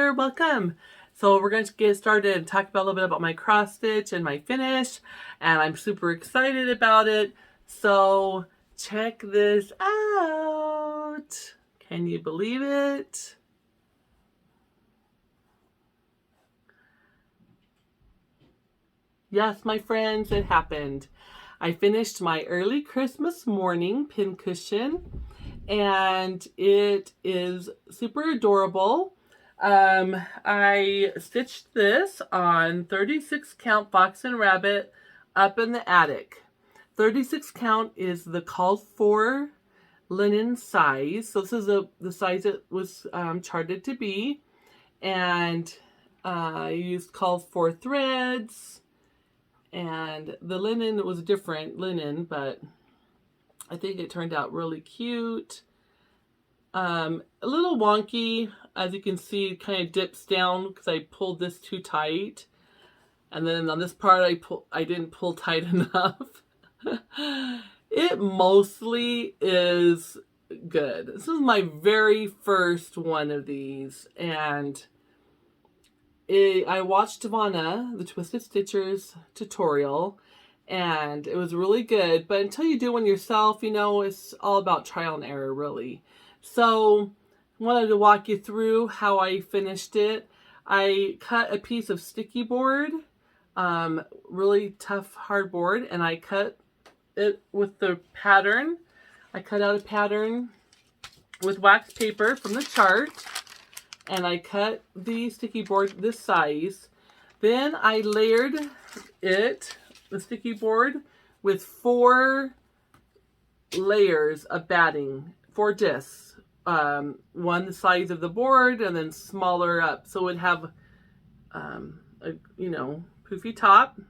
there, welcome. So we're going to get started and talk about a little bit about my cross stitch and my finish, and I'm super excited about it. So check this out. Can you believe it? Yes, my friends, it happened. I finished my early Christmas morning pincushion, and it is super adorable. I stitched this on 36 count Fox and Rabbit up in the attic. 36 count is the called for linen size. So this is the size it was charted to be. And I used called for threads. And the linen was different linen, but I think it turned out really cute. A little wonky, as you can see, it kind of dips down because I pulled this too tight. And then on this part, I didn't pull tight enough. It mostly is good. This is my very first one of these, and I watched Ivana, the Twisted Stitchers tutorial, and it was really good. But until you do one yourself, you know, it's all about trial and error, really. So I wanted to walk you through how I finished it. I cut a piece of sticky board, really tough hardboard, and I cut it with the pattern. I cut out a pattern with wax paper from the chart, and I cut the sticky board this size. Then I layered the sticky board, with 4 layers of batting, 4 discs. One the size of the board, and then smaller up, so it would have a poofy top.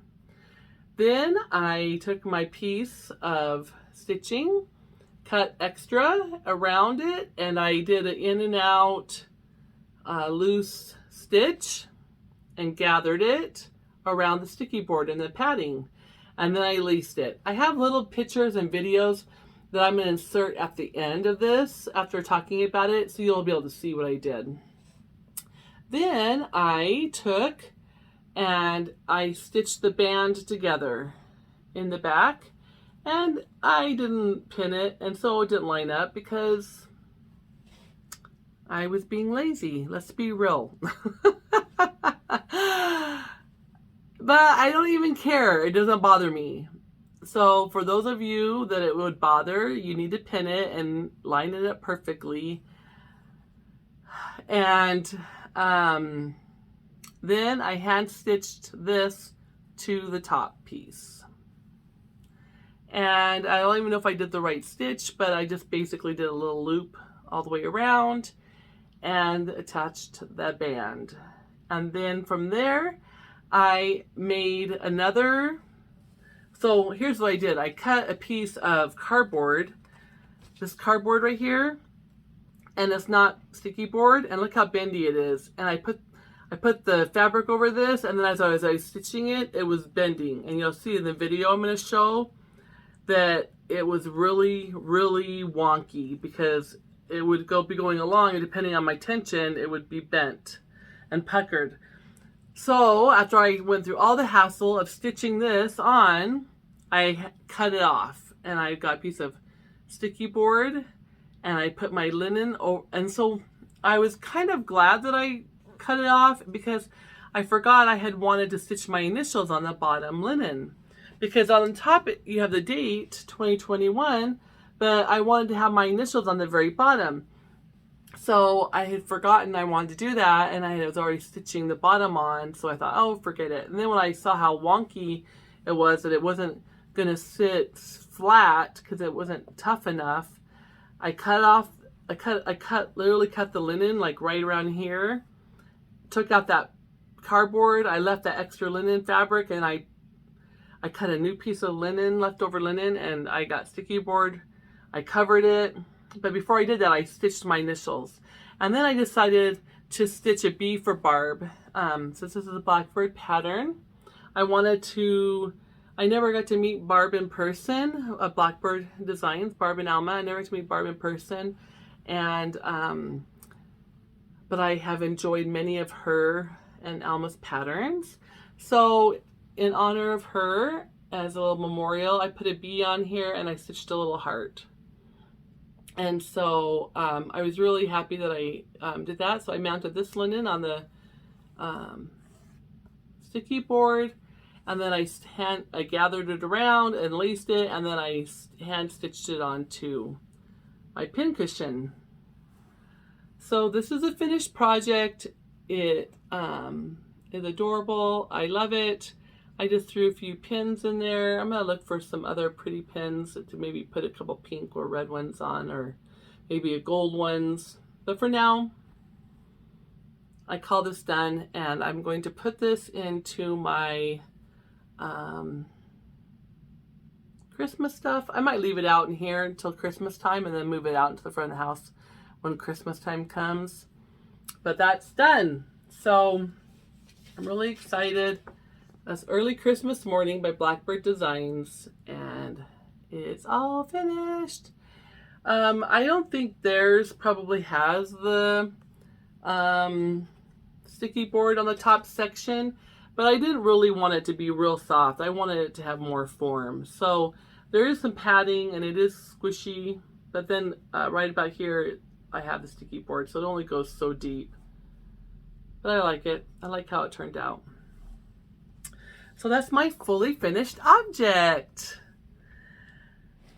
Then I took my piece of stitching, cut extra around it, and I did an in and out loose stitch and gathered it around the sticky board and the padding, and then I laced it. I have little pictures and videos that I'm going to insert at the end of this after talking about it, so you'll be able to see what I did. Then I took and I stitched the band together in the back, and I didn't pin it, and so it didn't line up because I was being lazy. Let's be real. But I don't even care. It doesn't bother me. So for those of you that it would bother, you need to pin it and line it up perfectly. And then I hand stitched this to the top piece. And I don't even know if I did the right stitch, but I just basically did a little loop all the way around and attached that band. And then from there, I made another. So here's what I did. I cut a piece of cardboard, this cardboard right here, and it's not sticky board, and look how bendy it is. And I put the fabric over this, and then as I was stitching it, it was bending. And you'll see in the video I'm going to show that it was really, really wonky because it would be going along, and depending on my tension, it would be bent and puckered. So after I went through all the hassle of stitching this on, I cut it off, and I got a piece of sticky board, and I put my linen over. And so I was kind of glad that I cut it off, because I forgot I had wanted to stitch my initials on the bottom linen, because on the top you have the date 2021, but I wanted to have my initials on the very bottom. So I had forgotten I wanted to do that, and I was already stitching the bottom on, so I thought, oh, forget it. And then when I saw how wonky it was, that it wasn't going to sit flat because it wasn't tough enough, I literally cut the linen like right around here, took out that cardboard, I left that extra linen fabric, and I cut a new piece of linen, leftover linen, and I got sticky board. I covered it. But before I did that, I stitched my initials. And then I decided to stitch a B for Barb. Since this is a Blackbird pattern, I never got to meet Barb in person, Blackbird Designs, Barb and Alma. I never got to meet Barb in person. And but I have enjoyed many of her and Alma's patterns. So in honor of her, as a little memorial, I put a bee on here and I stitched a little heart. And so I was really happy that I did that. So I mounted this linen on the sticky board, and then I gathered it around and laced it, and then I hand stitched it onto my pincushion. So this is a finished project. It is adorable. I love it. I just threw a few pins in there. I'm going to look for some other pretty pins to maybe put a couple pink or red ones on, or maybe a gold ones. But for now, I call this done, and I'm going to put this into my Christmas stuff. I might leave it out in here until Christmas time and then move it out into the front of the house when Christmas time comes. But that's done. So I'm really excited. That's Early Christmas Morning by Blackbird Designs, and it's all finished. I don't think theirs probably has the sticky board on the top section, but I didn't really want it to be real soft. I wanted it to have more form. So there is some padding and it is squishy, but then right about here I have the sticky board, so it only goes so deep. But I like it. I like how it turned out. So that's my fully finished object.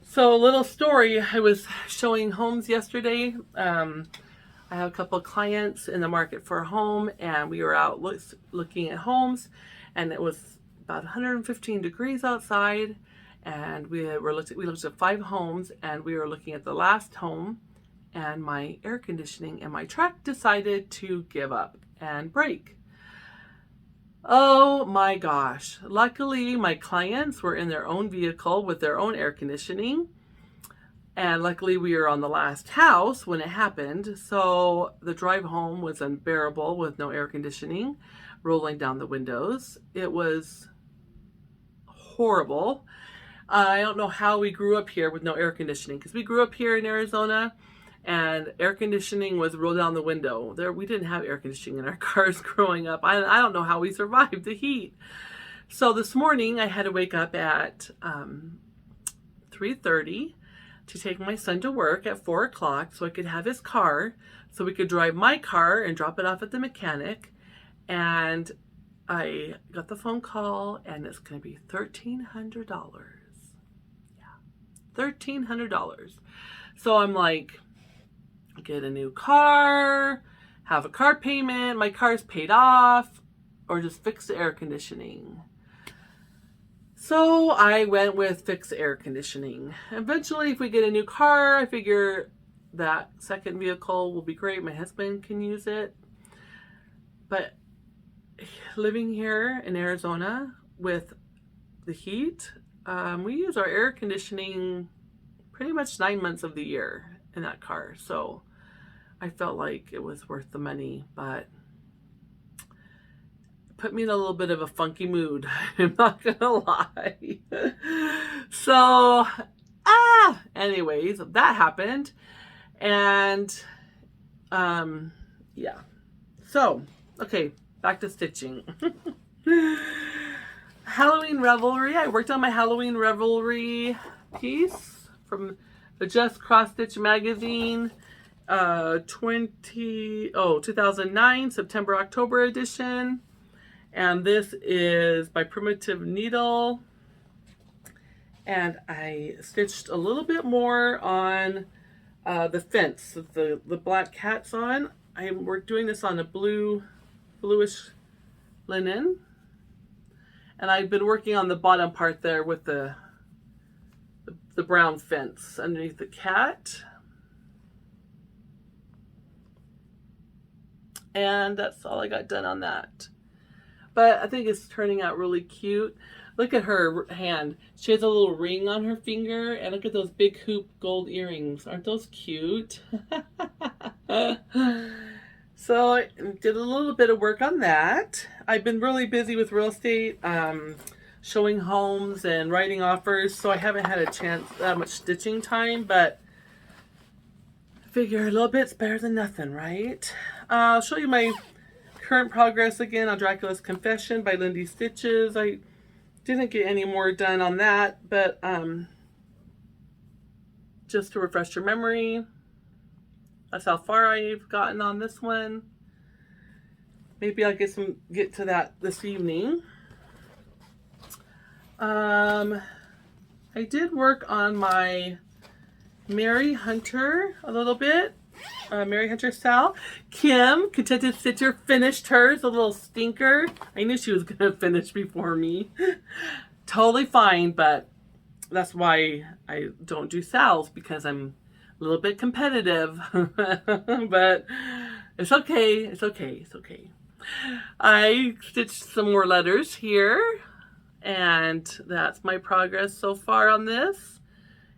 So a little story. I was showing homes yesterday. I have a couple of clients in the market for a home, and we were out looking at homes, and it was about 115 degrees outside, and we looked at 5 homes, and we were looking at the last home, and my air conditioning in my truck decided to give up and break. Oh my gosh. Luckily, my clients were in their own vehicle with their own air conditioning. And luckily, we were on the last house when it happened. So the drive home was unbearable with no air conditioning rolling down the windows. It was horrible. I don't know how we grew up here with no air conditioning, because we grew up here in Arizona and air conditioning was rolled down the window. We didn't have air conditioning in our cars growing up. I don't know how we survived the heat. So this morning I had to wake up at 3:30 to take my son to work at 4 o'clock so I could have his car, so we could drive my car and drop it off at the mechanic. And I got the phone call, and it's going to be $1,300. Yeah, $1,300. So I'm like, get a new car, have a car payment, my car's paid off, or just fix the air conditioning. So I went with fix air conditioning. Eventually, if we get a new car, I figure that second vehicle will be great. My husband can use it. But living here in Arizona with the heat, we use our air conditioning pretty much 9 months of the year in that car. So I felt like it was worth the money, but it put me in a little bit of a funky mood. I'm not gonna lie. So, anyways, that happened. And, yeah. So, okay, back to stitching. Halloween Revelry. I worked on my Halloween Revelry piece from the Just Cross Stitch magazine. 2009 September October edition, and this is by Primitive Needle, and I stitched a little bit more on the fence that the black cat's on. We're doing this on a bluish linen, and I've been working on the bottom part there with the brown fence underneath the cat. And that's all I got done on that. But I think it's turning out really cute. Look at her hand. She has a little ring on her finger. And look at those big hoop gold earrings. Aren't those cute? So I did a little bit of work on that. I've been really busy with real estate, showing homes and writing offers. So I haven't had a chance, that much stitching time. But I figure a little bit's better than nothing, right? I'll show you my current progress again on Dracula's Confession by Lindy Stitches. I didn't get any more done on that, but just to refresh your memory, that's how far I've gotten on this one. Maybe I'll get to that this evening. I did work on my Mary Hunter a little bit. Mary Hunter Sal. Kim, Contented Stitcher, finished hers, a little stinker. I knew she was going to finish before me. Totally fine, but that's why I don't do Sal's, because I'm a little bit competitive. But it's okay. It's okay. It's okay. I stitched some more letters here, and that's my progress so far on this.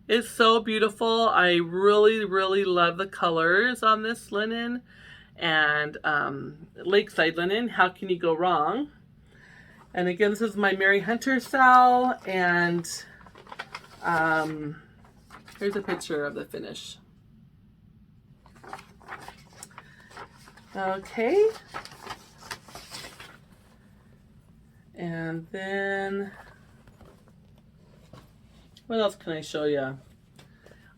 It's so beautiful. I really, really love the colors on this linen, and Lakeside linen. How can you go wrong? And again, this is my Mary Hunter Sal, and here's a picture of the finish. Okay. And then, what else can I show you?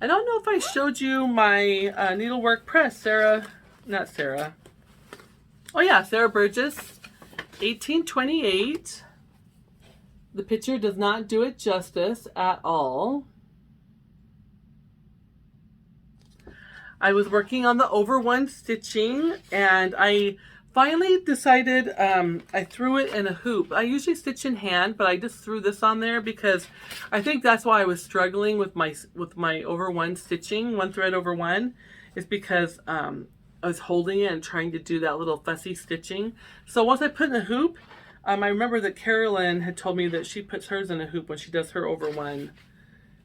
I don't know if I showed you my needlework press, Sarah Burgess, 1828. The picture does not do it justice at all. I was working on the over one stitching, and I finally decided, I threw it in a hoop. I usually stitch in hand, but I just threw this on there because I think that's why I was struggling with my over one stitching, one thread over one, is because I was holding it and trying to do that little fussy stitching. So once I put in a hoop, I remember that Carolyn had told me that she puts hers in a hoop when she does her over one.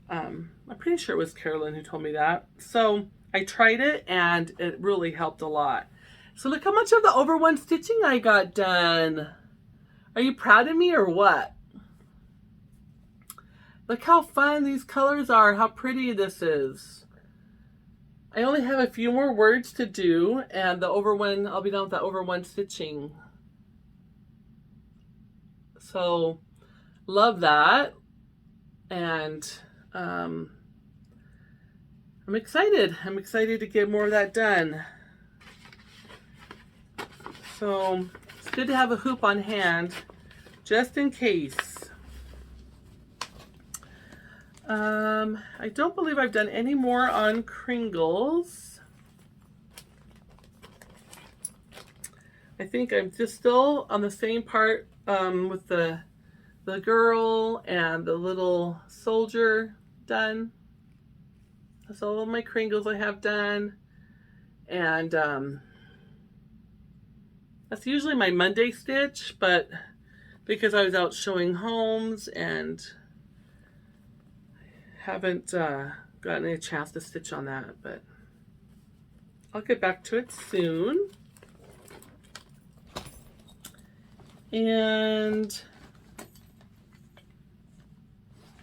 I'm pretty sure it was Carolyn who told me that. So I tried it, and it really helped a lot. So look how much of the over one stitching I got done. Are you proud of me or what? Look how fun these colors are, how pretty this is. I only have a few more words to do, and the over one, I'll be done with the over one stitching. So love that. And I'm excited. I'm excited to get more of that done. So it's good to have a hoop on hand, just in case. I don't believe I've done any more on Kringles. I think I'm just still on the same part with the girl and the little soldier done. That's all of my Kringles I have done. And that's usually my Monday stitch, but because I was out showing homes and haven't gotten a chance to stitch on that, but I'll get back to it soon. And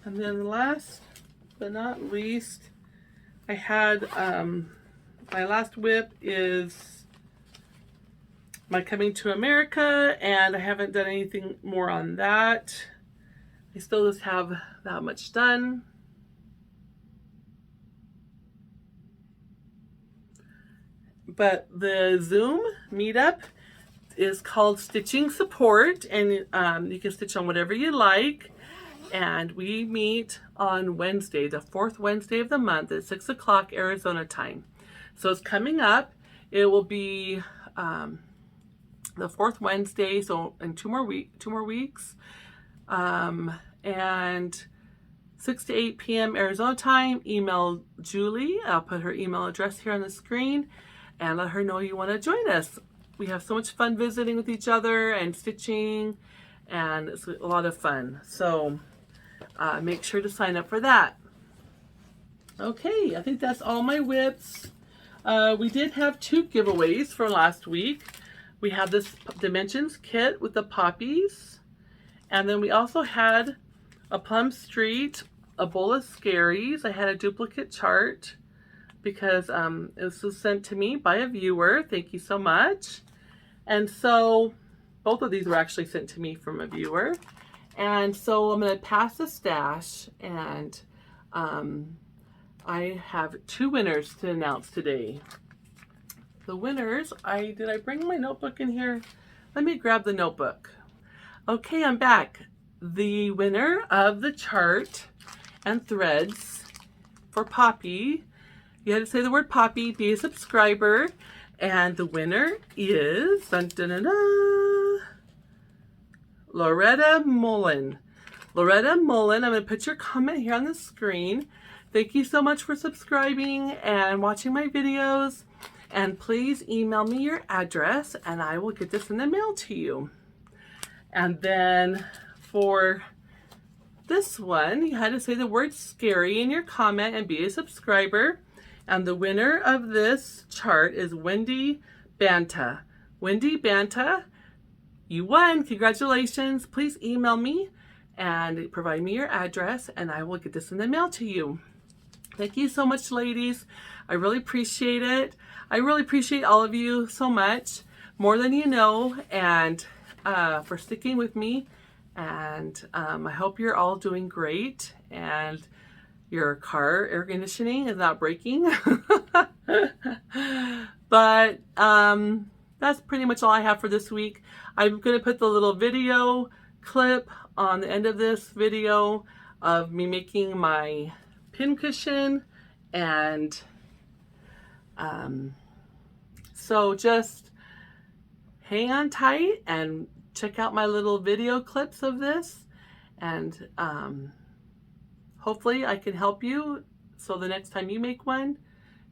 then last but not least, I had my last WIP is my Coming to America, and I haven't done anything more on that. I still just have that much done. But the Zoom meetup is called Stitching Support, and you can stitch on whatever you like. And we meet on Wednesday, the fourth Wednesday of the month at 6 o'clock Arizona time. So it's coming up. It will be the fourth Wednesday, so in two more weeks. And 6 to 8 p.m. Arizona time. Email Julie. I'll put her email address here on the screen, and let her know you want to join us. We have so much fun visiting with each other and stitching, and it's a lot of fun. So make sure to sign up for that. Okay, I think that's all my WIPs. We did have 2 giveaways for last week. We have this Dimensions kit with the poppies, and then we also had a Plum Street, a bowl of scaries. I had a duplicate chart, because this was sent to me by a viewer. Thank you so much. And so both of these were actually sent to me from a viewer. And so I'm going to pass the stash, and I have 2 winners to announce today. The winners, did I bring my notebook in here? Let me grab the notebook. Okay, I'm back. The winner of the chart and threads for Poppy, you had to say the word Poppy, be a subscriber, and the winner is dun, dun, dun, dun, Loretta Mullen. Loretta Mullen, I'm going to put your comment here on the screen. Thank you so much for subscribing and watching my videos. And please email me your address and I will get this in the mail to you. And then for this one, you had to say the word scary in your comment and be a subscriber. And the winner of this chart is Wendy Banta. Wendy Banta, you won. Congratulations. Please email me and provide me your address and I will get this in the mail to you. Thank you so much, ladies. I really appreciate it. I really appreciate all of you so much, more than you know, and for sticking with me. And I hope you're all doing great and your car air conditioning is not breaking. But that's pretty much all I have for this week. I'm going to put the little video clip on the end of this video of me making my pincushion, and so just hang on tight and check out my little video clips of this, and hopefully I can help you so the next time you make one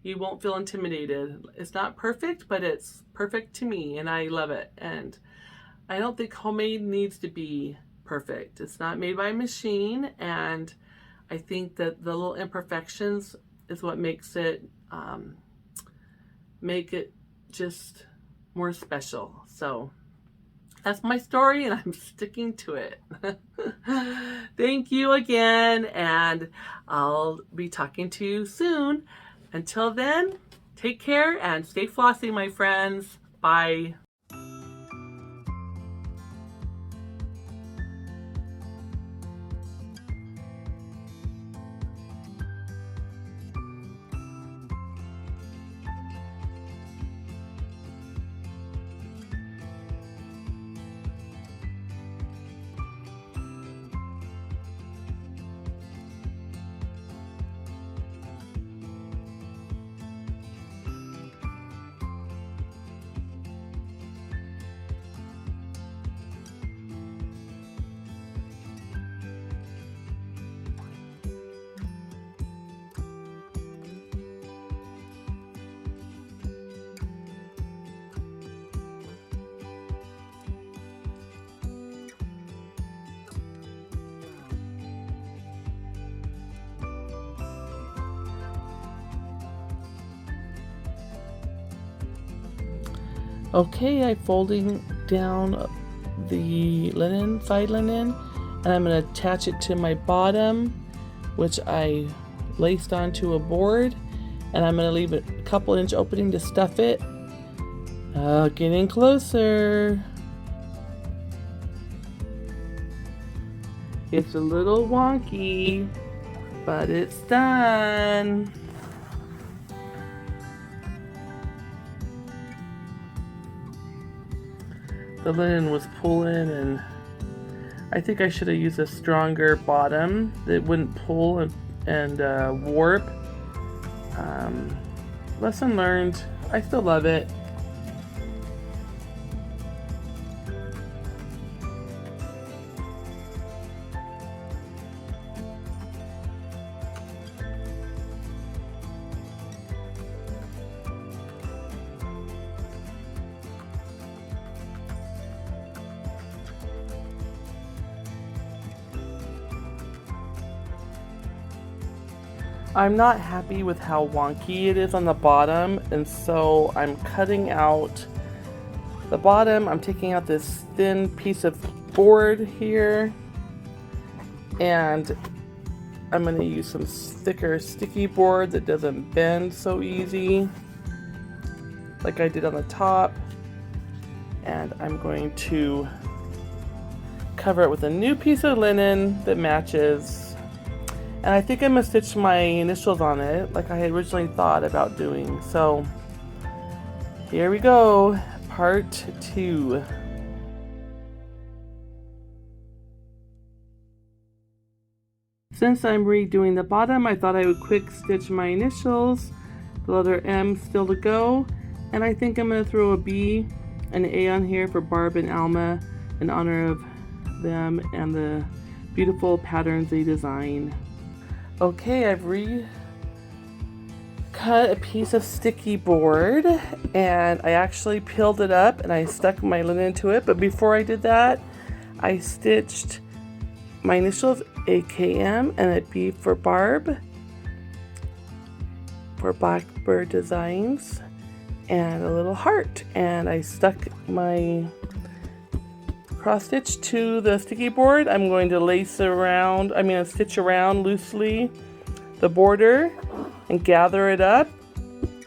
you won't feel intimidated. It's not perfect, but it's perfect to me and I love it. And I don't think homemade needs to be perfect. It's not made by a machine, and I think that the little imperfections is what makes it make it just more special. So that's my story and I'm sticking to it. Thank you again, and I'll be talking to you soon. Until then, take care and stay flossy, my friends. Bye. Okay, I'm folding down the linen, side linen, and I'm going to attach it to my bottom, which I laced onto a board, and I'm going to leave a couple inch opening to stuff it. Getting closer. It's a little wonky, but it's done. The linen was pulling, and I think I should have used a stronger bottom that wouldn't pull and warp. Lesson learned. I still love it. I'm not happy with how wonky it is on the bottom, and so I'm cutting out the bottom. I'm taking out this thin piece of board here, and I'm going to use some thicker sticky board that doesn't bend so easy, like I did on the top. And I'm going to cover it with a new piece of linen that matches. And I think I'm going to stitch my initials on it like I had originally thought about doing. So here we go, part 2. Since I'm redoing the bottom, I thought I would quick stitch my initials, the letter M still to go, and I think I'm going to throw a B and an A on here for Barb and Alma in honor of them and the beautiful patterns they design. Okay, I've recut a piece of sticky board and I actually peeled it up and I stuck my linen to it, but before I did that, I stitched my initials AKM and a B for Barb for Blackbird Designs and a little heart, and I stuck my cross stitch to the sticky board. I'm going to stitch around loosely the border and gather it up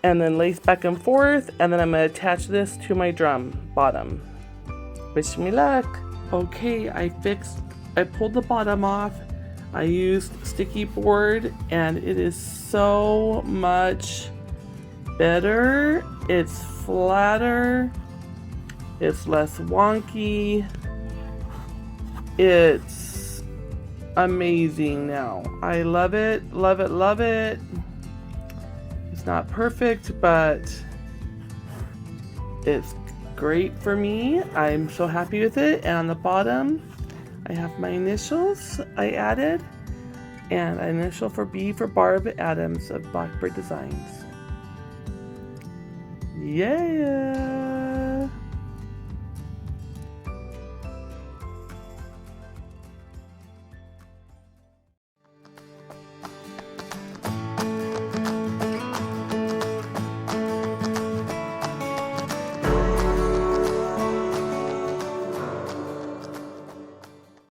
and then lace back and forth, and then I'm going to attach this to my drum bottom. Wish me luck. Okay, I pulled the bottom off. I used sticky board and it is so much better. It's flatter. It's less wonky. It's amazing now. I love it, love it, love it. It's not perfect, but it's great for me. I'm so happy with it. And on the bottom, I have my initials I added, and an initial for B for Barb Adams of Blackbird Designs. Yeah!